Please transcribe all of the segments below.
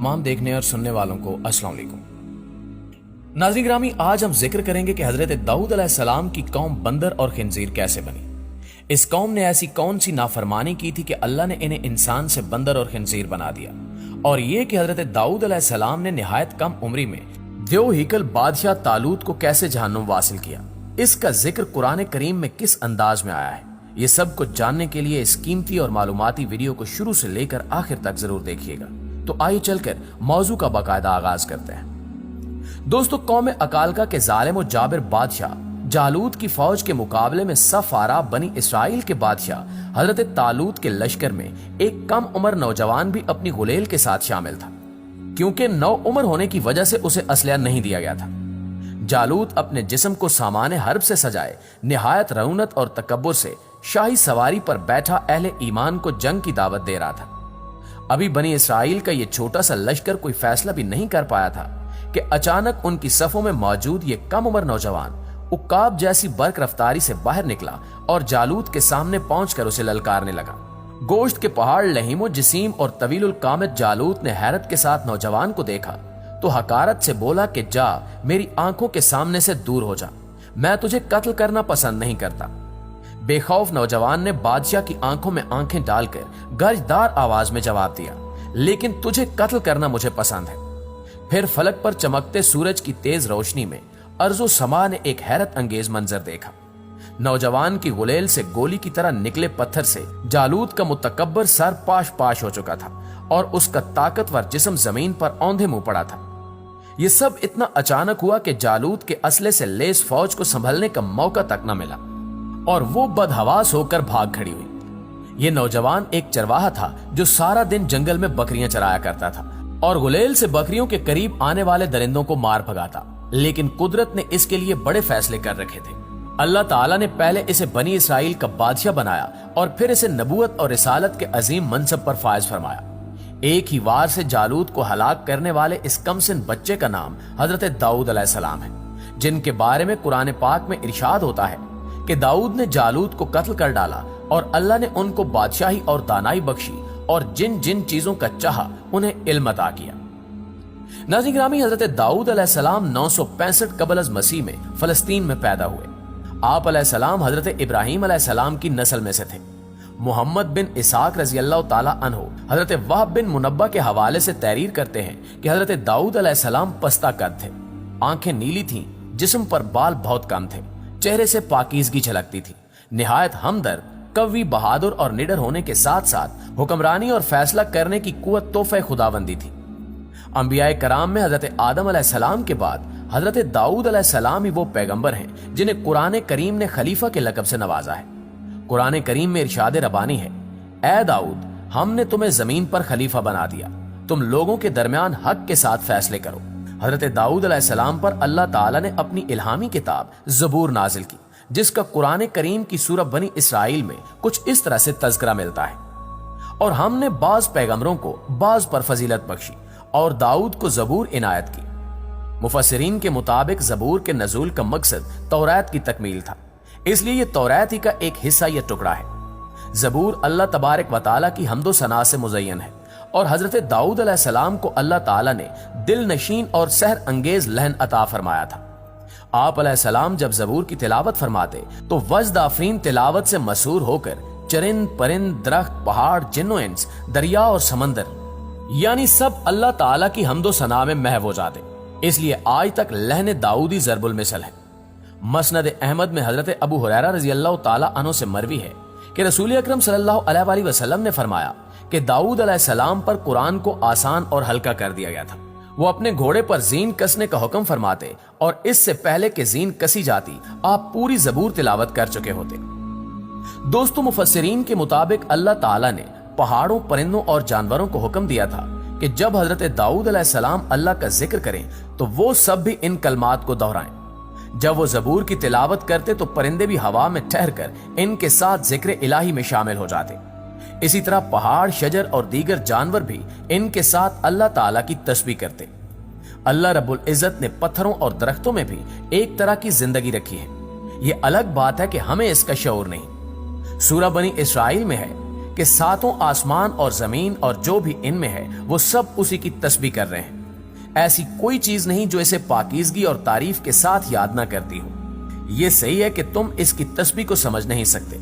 तमाम देखने और सुनने वालों को अस्सलाम वालेकुम। नाज़रीन ग्रामी, आज हम जिक्र करेंगे कि हजरत दाऊद अलैहिस्सलाम की कौम बंदर और खिंजीर कैसे बनी। इस कौम ने ऐसी कौन सी नाफरमानी की थी कि अल्लाह ने इन्हें इंसान से बंदर और खिंजीर बना दिया। और यह कि हजरत दाऊद अलैहिस्सलाम ने निहायत कम उम्री में द्यो हिकल बादशाह तालूत को कैसे जहन्नुम वासिल किया, इसका जिक्र कुरान करीम में किस अंदाज में आया है, ये सब कुछ जानने के लिए इस कीमती और मालूमाती वीडियो को शुरू से लेकर आखिर तक जरूर देखिएगा। तो आइए चलकर मौजू का बाकायदा आगाज करते हैं। दोस्तों, कौम अकालका के जालिम और जाबिर बादशाह जालूत की फौज के मुकाबले में सफारा बनी इसराइल के बादशाह हजरत तालूत के लश्कर में एक कम उम्र नौजवान भी अपनी गुलेल के साथ शामिल था, क्योंकि नौ उम्र होने की वजह से उसे असलिया नहीं दिया गया था। जालूत अपने जिस्म को सामाने हर्ब से सजाए निहायत रऊनत और तकब्बुर से शाही सवारी पर बैठा अहले ईमान को जंग की दावत दे रहा था। अभी बनी इसराइल का ये छोटा सा लश्कर कोई फैसला भी नहीं कर पाया था कि अचानक उनकी सफों में मौजूद ये कम उम्र नौजवान उक्काब जैसी बर्क रफ्तारी से बाहर निकला और जालूत के सामने पहुंचकर उसे ललकारने लगा। गोश्त के पहाड़ लहीमो जिसीम और तवीलुल कामत जालूत ने हैरत के साथ नौजवान को देखा तो हकारत से बोला कि जा, मेरी आंखों के सामने से दूर हो जा, मैं तुझे कत्ल करना पसंद नहीं करता। बेखौफ नौजवान ने बादशाह की आंखों में आंखें डालकर गर्जदार आवाज में जवाब दिया, लेकिन तुझे कत्ल करना मुझे पसंद है। फिर फलक पर चमकते सूरज की तेज रोशनी में अर्जो समा ने एक हैरत अंगेज मंजर देखा। नौजवान की गुलेल से गोली की तरह निकले पत्थर से जालूत का मुतकब्बर सर पाश पाश हो चुका था और उसका ताकतवर जिस्म जमीन पर औंधे मुंह पड़ा था। यह सब इतना अचानक हुआ कि जालूत के असले से लेस फौज को संभलने का मौका तक न मिला और वो बदहवास होकर भाग खड़ी हुई। ये नौजवान एक चरवाहा था जो सारा दिन जंगल में बकरियां चराया करता था और गुलेल से बकरियों के करीब आने वाले दरिंदों को मार भगाता, लेकिन कुदरत ने इसके लिए बड़े फैसले कर रखे थे। अल्लाह ताला ने पहले इसे बनी इसराइल का बादशाह बनाया और फिर इसे नबूवत और रिसालत के अजीम मनसब पर फायज फरमाया। एक ही वार से जालूत को हलाक करने वाले इस कमसिन बच्चे का नाम हजरत दाऊद अलैहिस्सलाम है, जिनके बारे में कुरान पाक में इरशाद होता है कि दाऊद ने जालूत को कत्ल कर डाला और अल्लाह ने उनको बादशाही और दानाई बख्शी और जिन जिन चीजों का चाहा उन्हें इल्म अता किया। नाज़रीन ग्रामी, हजरत दाऊद अलैहिस्सलाम 965 कबल अज़ मसीह में फलस्तीन में पैदा हुए। आप अलैहिस्सलाम हजरत इब्राहीम अलैहिस्सलाम की नस्ल में से थे। मोहम्मद बिन इसाक रजी अल्लाह ताला अन्हु हजरत वहब बिन मुनब्बा के हवाले से तहरीर करते हैं कि हजरत दाऊद अलैहिस्सलाम पस्ता कद थे, आंखें नीली थीं, जिस्म पर बाल बहुत कम थे, चेहरे से पाकीज़गी झलकती थी, निहायत हमदर्द, कवि, बहादुर और निडर होने के साथ साथ हुक्मरानी और फैसला करने की कुव्वत तोहफे खुदाबंदी थी। अंबियाए कराम में हजरत आदम अलैहिस्सलाम के बाद हजरत दाऊद अलैहिस्सलाम ही वो पैगंबर हैं जिन्हें कुरान करीम ने खलीफा के लक़ब से नवाजा है। कुरान करीम में इरशाद रबानी है, ए दाऊद, हमने तुम्हें जमीन पर खलीफा बना दिया, तुम लोगों के दरमियान हक के साथ फैसले करो। हजरत दाऊद अलैहिस्सलाम पर अल्लाह ताला ने अपनी इल्हामी किताब ज़बूर नाजिल की, जिसका कुरान करीम की सूरह बनी इसराइल में कुछ इस तरह से तज़किरा मिलता है, और हमने बाज पैगंबरों को बाज पर फजीलत बख्शी और दाऊद को ज़बूर इनायत की। मुफस्सिरीन के मुताबिक ज़बूर के नज़ूल का मकसद तौरात की तकमील था, इसलिए ये तौरात ही का एक हिस्सा या टुकड़ा है। ज़बूर अल्लाह तबारक व तआला की हम्दो सना से मुज़य्यन है और हजरत दाऊद अलैहिस्सलाम को अल्लाह ताला ने दिल नशीन और सहर अंगेज लहन अता फरमाया था। आप अलैहिस्सलाम जब ज़बूर की तिलावत फरमाते तो वज्द आफरीन तिलावत से मसूर होकर चरिंद परिंद, दरख्त, पहाड़, जिन्नो इंस, दरिया और समंदर यानी सब अल्लाह ताला की हम्दो सना में महव हो जाते, इसलिए आज तक लहन दाऊदी ज़रबुल मिसल है। मसनद अहमद में हजरत अबू हुरैरा रज़ी अल्लाह ताला अन्हु से मरवी है कि रसूल अकरम सल्लल्लाहु अलैहि वसल्लम ने फरमाया कि दाऊद अलैहिस्सलाम पर कुरान को आसान और हल्का कर दिया गया था। वो अपने घोड़े पर जीन कसने का हुक्म फरमाते और इससे पहले कि जीन कसी जाती आप पूरी ज़बूर तिलावत कर चुके होते। दोस्तों, मुफस्सिरीन के मुताबिक अल्लाह ताला ने पहाड़ों, परिंदों और जानवरों को हुक्म दिया था कि जब हजरत दाऊद अलैहिस्सलाम अल्लाह का जिक्र करें तो वो सब भी इन कलमात को दोहराएं। जब वो ज़बूर की तिलावत करते तो परिंदे भी हवा में ठहर कर इनके साथ जिक्र इलाही में शामिल हो जाते। इसी तरह पहाड़, शजर और दीगर जानवर भी इनके साथ अल्लाह ताला की तस्बीह करते। अल्लाह रब्बुल इज्जत ने पत्थरों और दरख्तों में भी एक तरह की जिंदगी रखी है। ये अलग बात है कि हमें इसका शऊर नहीं। सूरह बनी इसराइल में है कि सातों आसमान और जमीन और जो भी इनमें है वो सब उसी की तस्बीह कर रहे हैं। ऐसी कोई चीज नहीं जो इसे पाकीज़गी और तारीफ के साथ याद ना करती हो। ये सही है कि तुम इसकी तस्बीह को समझ नहीं सकते।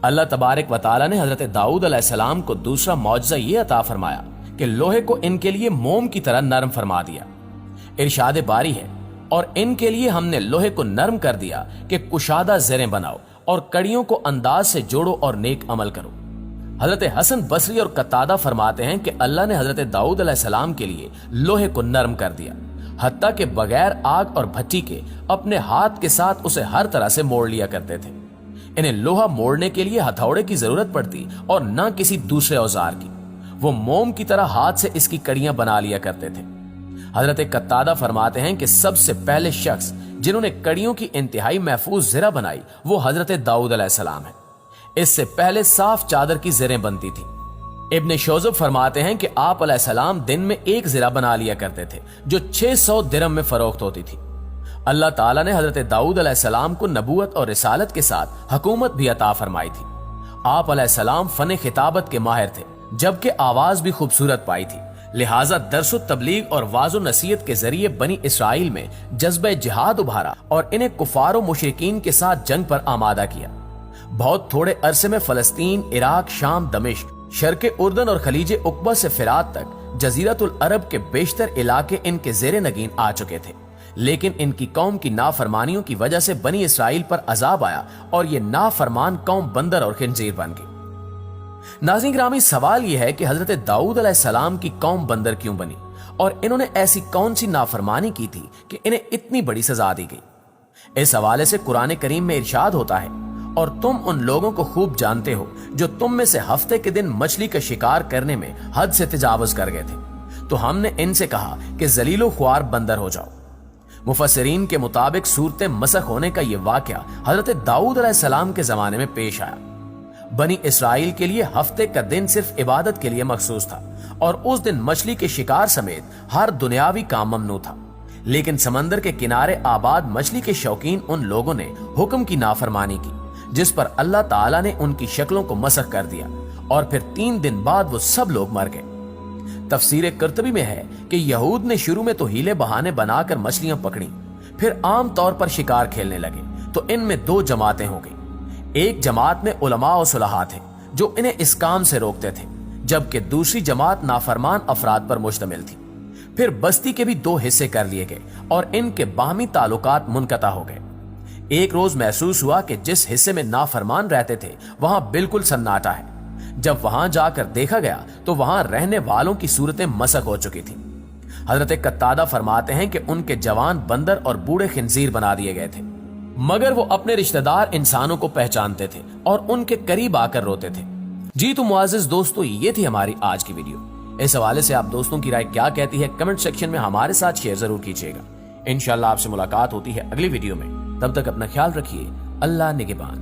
अल्लाह तबारक व तआला ने हजरत दाऊद अलैहिस्सलाम को दूसरा मौजज़ा ये अता फरमाया कि लोहे को इनके लिए मोम की तरह नरम फरमा दिया। इरशाद बारी है, और इनके लिए हमने लोहे को नरम कर दिया कि कुशादा ज़रें बनाओ और कड़ियों को अंदाज से जोड़ो और नेक अमल करो। हजरत हसन बसरी और कतादा फरमाते हैं कि अल्लाह ने हजरत दाऊद अलैहिस्सलाम के लिए लोहे को नरम कर दिया, हत्ता के बगैर आग और भट्टी के अपने हाथ के साथ उसे हर तरह से मोड़ लिया करते थे। इन्हें लोहा मोड़ने के लिए हथौड़े की जरूरत पड़ती और न किसी दूसरे औजार की। वो मोम की तरह हाथ से इसकी कड़ियां बना लिया करते थे। हजरत कत्तादा फरमाते हैं कि सबसे पहले शख्स जिन्होंने कड़ियों की इंतहाई महफूज ज़रा बनाई वो हजरत दाऊद अलैहिस्सलाम है। इससे पहले साफ चादर की ज़रें बनती थी। इब्ने शोज़ब फरमाते हैं कि आप अलैहिस्सलाम दिन में एक ज़रा बना लिया करते थे जो 600 दिरहम में फरोख्त होती थी। अल्लाह ताला ने हजरत दाऊद अलैहिस्सलाम को नबूवत और रिसालत के साथ हुकूमत भी अता फरमाई थी। आप अलैहिस्सलाम फन खिताबत के माहिर थे, जबकि आवाज भी खूबसूरत पाई थी। लिहाजा दरसो तबलीग और वाजो नसीहत के जरिए बनी इसराइल में जज्बे जिहाद उभारा और इन्हें कुफार मुशरिकीन के साथ जंग पर आमादा किया। बहुत थोड़े अरसे में फलस्तीन, इराक, शाम, दमिश्क, शर्क़े उर्दन और खलीजे उक़बा से फिरात तक जजीरतुल अरब के बेशतर इलाके इनके ज़ेरे नगीन आ चुके थे। लेकिन इनकी कौम की नाफरमानियों की वजह से बनी इसराइल पर अजाब आया और ये नाफरमान कौम बंदर और खिंजीर बन गई। नाज़रीन गिरामी, सवाल यह है कि हजरत दाऊद अलैहिस्सलाम की कौम बंदर क्यों बनी और इन्होंने ऐसी कौन सी नाफरमानी की थी कि इन्हें इतनी बड़ी सजा दी गई। इस हवाले से कुरान करीम में इरशाद होता है, और तुम उन लोगों को खूब जानते हो जो तुम में से हफ्ते के दिन मछली का शिकार करने में हद से तजावुज कर गए थे, तो हमने इनसे कहा कि जलीलो ख्वार बंदर हो जाओ। मुफस्सिरीन के मुताबिक सूरत मसख होने का यह वाकया हजरत दाऊद अलैहिस्सलाम के जमाने में पेश आया। बनी इसराइल के लिए हफ्ते का दिन सिर्फ इबादत के लिए मखसूस था और उस दिन मछली के शिकार समेत हर दुनियावी काम ममनू था। लेकिन समंदर के किनारे आबाद मछली के शौकीन उन लोगों ने हुक्म की नाफरमानी की, जिस पर अल्लाह ताला ने उनकी शक्लों को मसख कर दिया और फिर 3 दिन बाद वो सब लोग मर गए। तफसीर कुर्तुबी में है कि यहूद ने शुरू में तो हीले बहाने बनाकर मछलियां पकड़ी, फिर आम तौर पर शिकार खेलने लगे, तो इनमें 2 जमातें हो गई। एक जमात में उलमा और सुलहा थे जो इन्हें इस काम से रोकते थे, जबकि दूसरी जमात नाफरमान अफराद पर मुश्तमिल थी। फिर बस्ती के भी 2 हिस्से कर लिए गए और इनके बाहमी ताल्लुकात मुनक़ता हो गए। एक रोज महसूस हुआ कि जिस हिस्से में नाफरमान रहते थे वहां बिल्कुल सन्नाटा है। जब वहां जाकर देखा गया तो वहां रहने वालों की सूरतें मसक हो चुकी थी। हजरत कत्तादा फरमाते हैं कि उनके जवान बंदर और बूढ़े खिंजीर बना दिए गए थे, मगर वो अपने रिश्तेदार इंसानों को पहचानते थे और उनके करीब आकर रोते थे। जी तो मुआज़िज़ दोस्तों, ये थी हमारी आज की वीडियो। इस हवाले से आप दोस्तों की राय क्या कहती है कमेंट सेक्शन में हमारे साथ शेयर जरूर कीजिएगा। इंशाल्लाह आपसे मुलाकात होती है अगली वीडियो में। तब तक अपना ख्याल रखिए। अल्लाह निगहबान।